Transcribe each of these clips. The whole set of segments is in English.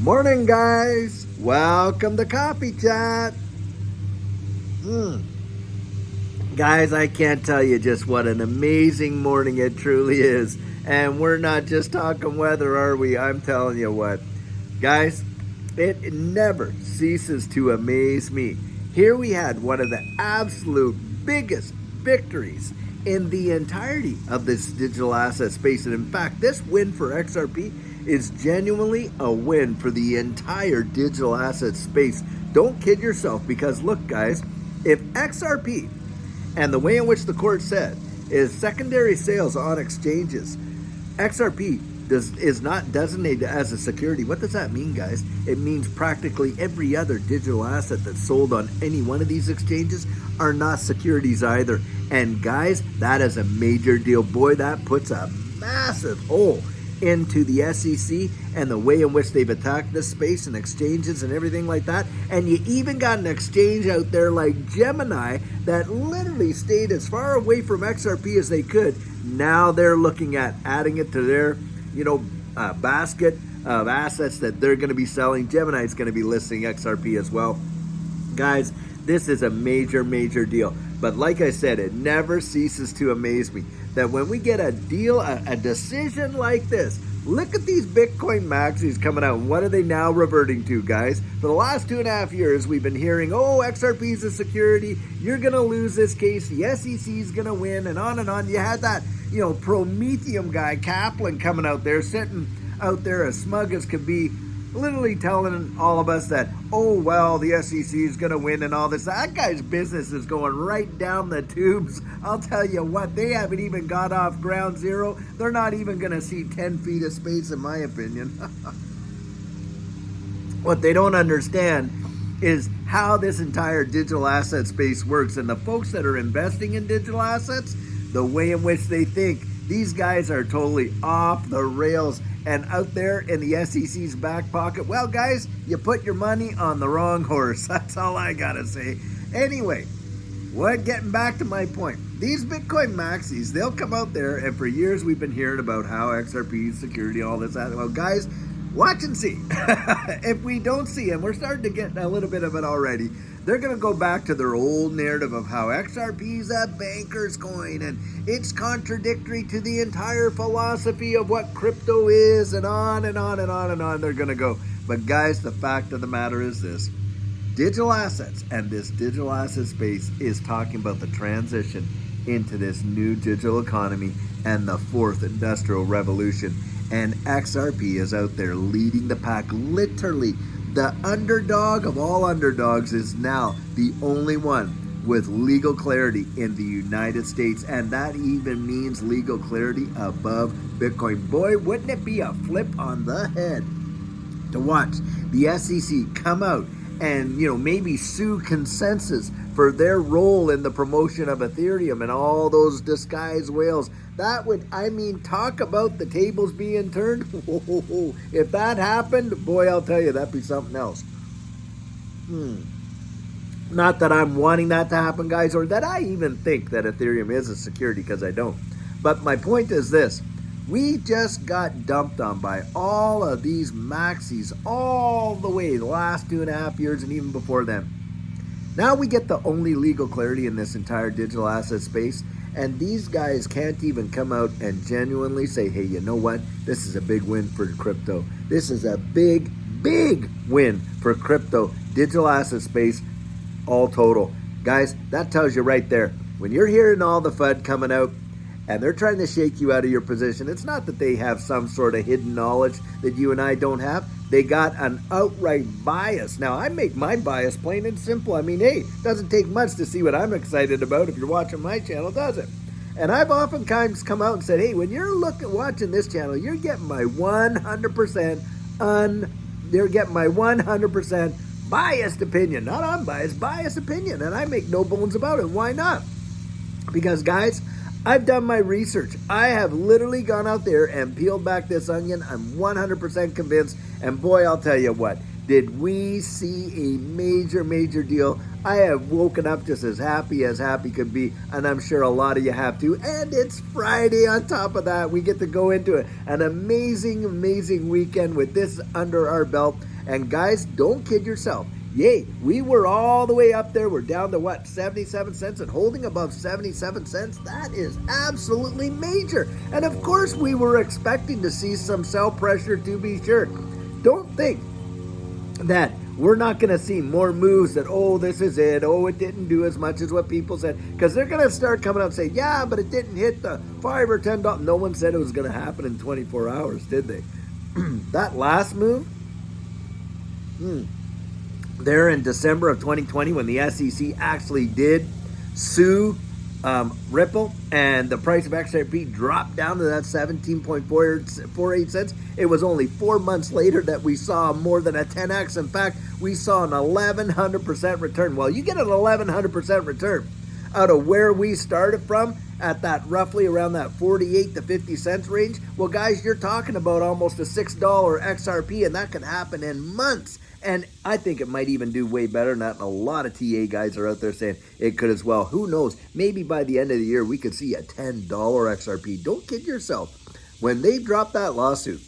Morning, guys. Welcome to Coffee Chat. Guys, I can't tell you just what an amazing morning it truly is. And we're not just talking weather, are we? I'm telling you what. Guys, it never ceases to amaze me. Here we had one of the absolute biggest victories in the entirety of this digital asset space. And in fact, this win for XRP is genuinely a win for the entire digital asset space. Don't kid yourself, because look, guys, if XRP, and the way in which the court said, is secondary sales on exchanges, XRP is not designated as a security. What does that mean, guys? It means practically every other digital asset that's sold on any one of these exchanges are not securities either. And guys, that is a major deal. Boy, that puts a massive hole into the SEC and the way in which they've attacked this space and exchanges and everything like that. And you even got an exchange out there like Gemini that literally stayed as far away from XRP as they could. Now they're looking at adding it to their basket of assets that they're going to be selling. Gemini is going to be listing XRP as well. Guys, this is a major deal. But like I said, it never ceases to amaze me that when we get a deal, a decision like this, look at these Bitcoin maxis coming out. What are they now reverting to, guys? For the last 2.5 years, we've been hearing, oh, XRP is a security. You're going to lose this case. The SEC is going to win, and on and on. You had that, Prometheum guy, Kaplan, coming out there, sitting out there as smug as could be, literally telling all of us that, oh, well, the SEC is going to win and all this. That guy's business is going right down the tubes. I'll tell you what, they haven't even got off ground zero. They're not even going to see 10 feet of space, in my opinion. What they don't understand is how this entire digital asset space works. And the folks that are investing in digital assets, the way in which they think, these guys are totally off the rails and out there in the SEC's back pocket. Well, guys, you put your money on the wrong horse. That's all I gotta say. Anyway, getting back to my point. These Bitcoin maxis, they'll come out there, and for years we've been hearing about how XRP security, all this, that. Well, guys, watch and see. If we don't see, and we're starting to get a little bit of it already, they're going to go back to their old narrative of how XRP is a banker's coin and it's contradictory to the entire philosophy of what crypto is, and on and on and on and on they're going to go. But guys, the fact of the matter is this. Digital assets and this digital asset space is talking about the transition into this new digital economy and the fourth industrial revolution. And XRP is out there leading the pack. Literally, the underdog of all underdogs is now the only one with legal clarity in the United States. And that even means legal clarity above Bitcoin. Boy, wouldn't it be a flip on the head to watch the SEC come out and, maybe sue Consensus for their role in the promotion of Ethereum and all those disguised whales. That would, talk about the tables being turned. If that happened, boy, I'll tell you, that'd be something else. Not that I'm wanting that to happen, guys, or that I even think that Ethereum is a security, because I don't. But my point is this. We just got dumped on by all of these maxis all the way the last 2.5 years and even before then. Now we get the only legal clarity in this entire digital asset space, and these guys can't even come out and genuinely say, hey, you know what? This is a big win for crypto. This is a big win for crypto, digital asset space, all total. Guys, that tells you right there. When you're hearing all the FUD coming out, and they're trying to shake you out of your position, it's not that they have some sort of hidden knowledge that you and I don't have. They got an outright bias. Now, I make my bias plain and simple. Hey, it doesn't take much to see what I'm excited about if you're watching my channel, does it? And I've oftentimes come out and said, hey, when you're watching this channel, you're getting my 100% biased opinion. Not unbiased, biased opinion. And I make no bones about it. Why not? Because, guys, I've done my research. I have literally gone out there and peeled back this onion. I'm 100% convinced. And boy, I'll tell you what, did we see a major deal I have woken up just as happy could be, and I'm sure a lot of you have too. And it's Friday on top of that. We get to go into an amazing, amazing weekend with this under our belt. And guys, don't kid yourself. Yay, we were all the way up there. We're down to what, 77 cents, and holding above 77 cents. That is absolutely major. And of course, we were expecting to see some sell pressure, to be sure. Don't think that we're not going to see more moves that, oh, this is it. Oh, it didn't do as much as what people said. Because they're going to start coming out and say, yeah, but it didn't hit the $5 or $10. No one said it was going to happen in 24 hours, did they? That last move, there in December of 2020, when the SEC actually did sue Ripple, and the price of XRP dropped down to that 17.48 cents. It was only 4 months later that we saw more than a 10x. In fact, we saw an 1,100% return. Well, you get an 1,100% return out of where we started from at that roughly around that 48 to 50 cents range. Well, guys, you're talking about almost a $6 XRP, and that could happen in months. And I think it might even do way better than that. And a lot of TA guys are out there saying it could as well. Who knows? Maybe by the end of the year, we could see a $10 XRP. Don't kid yourself. When they dropped that lawsuit,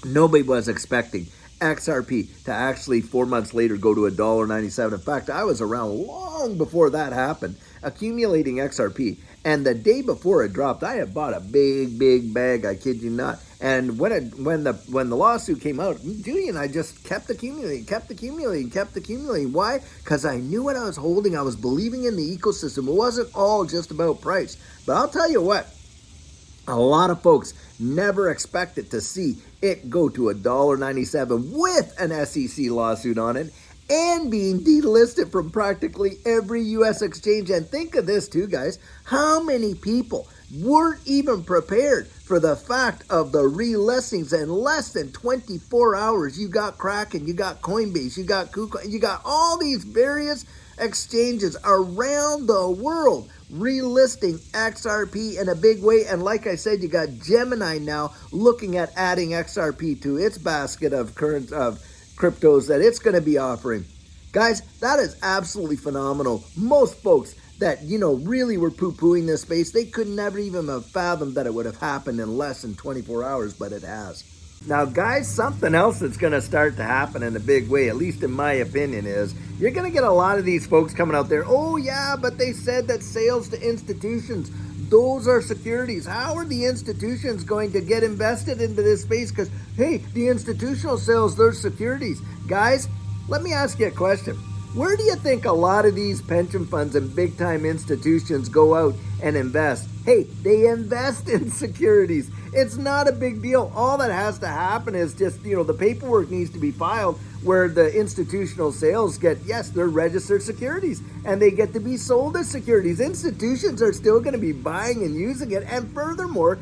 nobody was expecting XRP to actually 4 months later go to $1.97. In fact, I was around long before that happened, accumulating XRP. And the day before it dropped, I had bought a big bag. I kid you not. And when the lawsuit came out, Judy and I just kept accumulating. Why? Because I knew what I was holding. I was believing in the ecosystem. It wasn't all just about price. But I'll tell you what, a lot of folks never expected to see it go to $1.97 with an SEC lawsuit on it, and being delisted from practically every U.S. exchange. And think of this too, guys. How many people weren't even prepared for the fact of the relistings? In less than 24 hours, you got Kraken, you got Coinbase, you got KuCoin, you got all these various exchanges around the world relisting XRP in a big way. And like I said, you got Gemini now looking at adding XRP to its basket of cryptos that it's going to be offering. Guys, that is absolutely phenomenal. Most folks that, really were poo-pooing this space, they could never even have fathomed that it would have happened in less than 24 hours, but it has. Now, guys, something else that's going to start to happen in a big way, at least in my opinion, is you're going to get a lot of these folks coming out there, oh, yeah, but they said that sales to institutions, those are securities. How are the institutions going to get invested into this space? Because, hey, the institutional sales, they're securities. Guys, let me ask you a question. Where do you think a lot of these pension funds and big-time institutions go out and invest? Hey, they invest in securities. It's not a big deal. All that has to happen is just, the paperwork needs to be filed where the institutional sales get, yes, they're registered securities, and they get to be sold as securities. Institutions are still going to be buying and using it. And furthermore,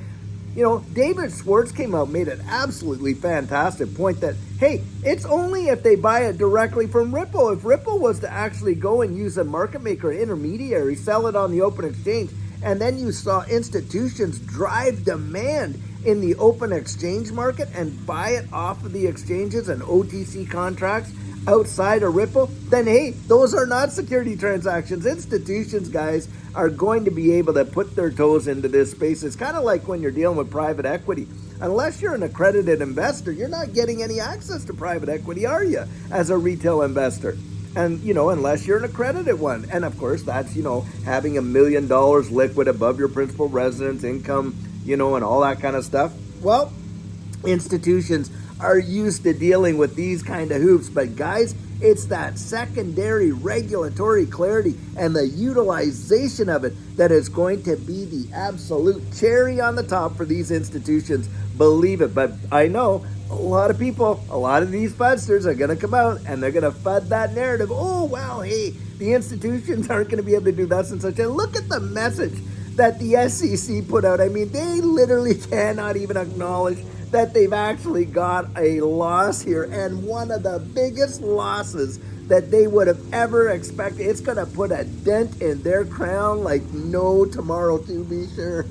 David Schwartz came out, made an absolutely fantastic point that, hey, it's only if they buy it directly from Ripple. If Ripple was to actually go and use a market maker intermediary, sell it on the open exchange, and then you saw institutions drive demand in the open exchange market and buy it off of the exchanges and OTC contracts outside of Ripple, then hey, those are not security transactions. Institutions, guys, are going to be able to put their toes into this space. It's kind of like when you're dealing with private equity. Unless you're an accredited investor, you're not getting any access to private equity, are you, as a retail investor? And, unless you're an accredited one. And of course, that's, having $1 million liquid above your principal residence income, and all that kind of stuff. Well, institutions are used to dealing with these kind of hoops. But guys, it's that secondary regulatory clarity and the utilization of it that is going to be the absolute cherry on the top for these institutions. Believe it. But I know a lot of people, a lot of these fudsters are going to come out and they're going to fud that narrative. Oh, wow, hey, the institutions aren't going to be able to do this and such. And look at the message that the SEC put out. I mean, they literally cannot even acknowledge that they've actually got a loss here, and one of the biggest losses that they would have ever expected. It's going to put a dent in their crown like no tomorrow, to be sure.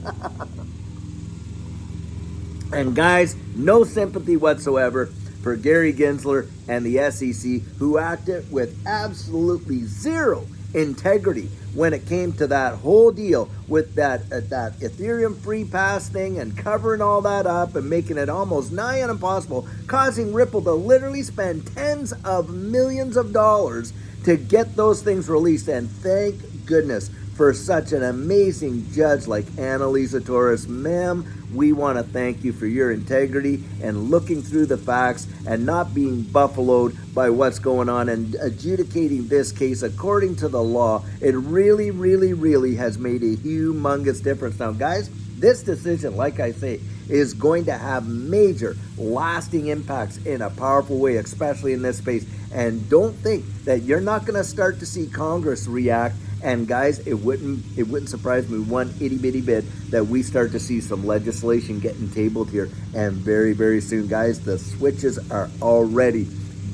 And guys, no sympathy whatsoever for Gary Gensler and the SEC, who acted with absolutely zero integrity when it came to that whole deal with that Ethereum free pass thing and covering all that up and making it almost nigh on impossible, causing Ripple to literally spend tens of millions of dollars to get those things released. And thank goodness for such an amazing judge like Annalisa Torres. Ma'am, we want to thank you for your integrity and looking through the facts and not being buffaloed by what's going on and adjudicating this case according to the law. It really, really, really has made a humongous difference. Now, guys, this decision, like I say, is going to have major lasting impacts in a powerful way, especially in this space. And don't think that you're not going to start to see Congress react. And guys, it wouldn't surprise me one itty bitty bit that we start to see some legislation getting tabled here. And very, very soon, guys, the switches are already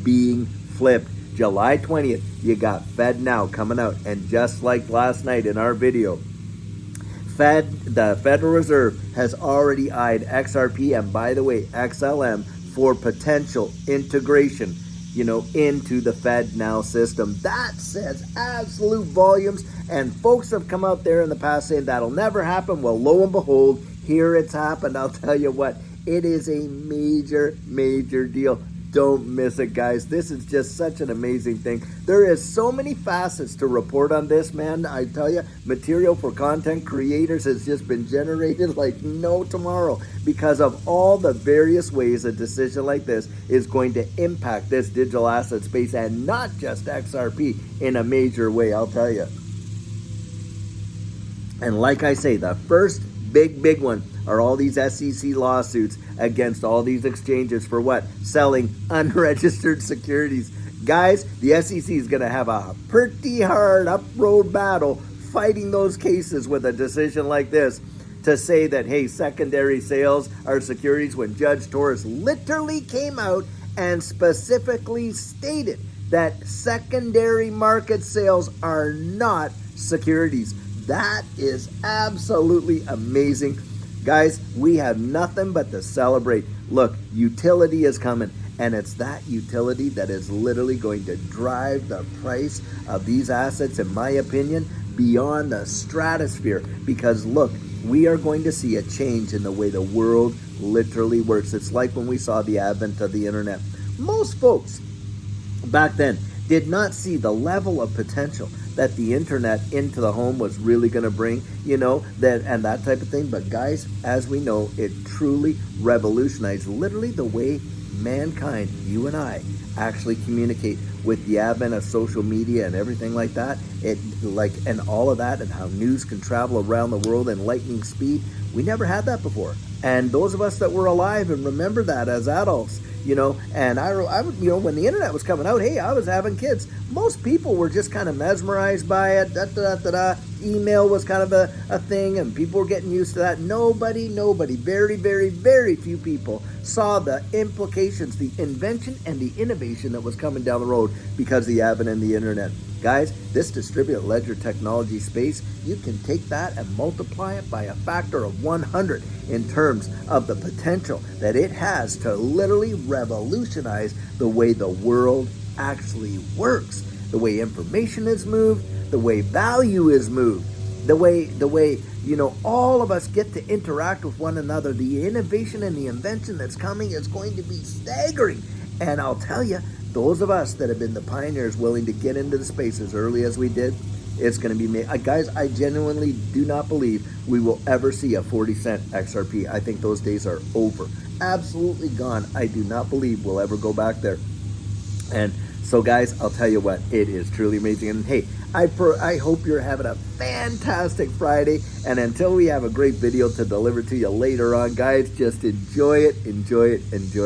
being flipped. July 20th, you got Fed Now coming out. And just like last night in our video, the Federal Reserve has already eyed XRP and, by the way, XLM for potential integration, into the Fed Now system. That says absolute volumes, and folks have come out there in the past saying that'll never happen. Well, lo and behold, here it's happened. I'll tell you what, it is a major, major deal. Don't miss it, guys. This is just such an amazing thing. There is so many facets to report on this, man. I tell you, material for content creators has just been generated like no tomorrow because of all the various ways a decision like this is going to impact this digital asset space, and not just XRP, in a major way, I'll tell you. And like I say, the first big one are all these SEC lawsuits against all these exchanges for what? Selling unregistered securities. Guys, the SEC is going to have a pretty hard up-road battle fighting those cases with a decision like this to say that, hey, secondary sales are securities, when Judge Torres literally came out and specifically stated that secondary market sales are not securities. That is absolutely amazing. Guys, we have nothing but to celebrate. Look, utility is coming, and it's that utility that is literally going to drive the price of these assets, in my opinion, beyond the stratosphere. Because look, we are going to see a change in the way the world literally works. It's like when we saw the advent of the internet. Most folks back then did not see the level of potential that the internet into the home was really going to bring, that type of thing. But guys, as we know, it truly revolutionized literally the way mankind, you and I, actually communicate with the advent of social media and everything like that. And all of that, and how news can travel around the world in lightning speed. We never had that before. And those of us that were alive and remember that as adults, and I when the internet was coming out, hey, I was having kids. Most people were just kind of mesmerized by it. Email was kind of a thing, and people were getting used to that. Nobody, very, very, very few people saw the implications, the invention and the innovation that was coming down the road because of the advent of the internet. Guys, this distributed ledger technology space, you can take that and multiply it by a factor of 100 in terms of the potential that it has to literally revolutionize the way the world actually works, the way information is moved, the way value is moved, the way all of us get to interact with one another. The innovation and the invention that's coming is going to be staggering. And I'll tell you, those of us that have been the pioneers willing to get into the space as early as we did, it's going to be guys, I genuinely do not believe we will ever see a 40-cent XRP. I think those days are over. Absolutely gone. I do not believe we'll ever go back there. And so, guys, I'll tell you what, it is truly amazing. And hey, I hope you're having a fantastic Friday. And until we have a great video to deliver to you later on, guys, just enjoy it, enjoy it, enjoy it.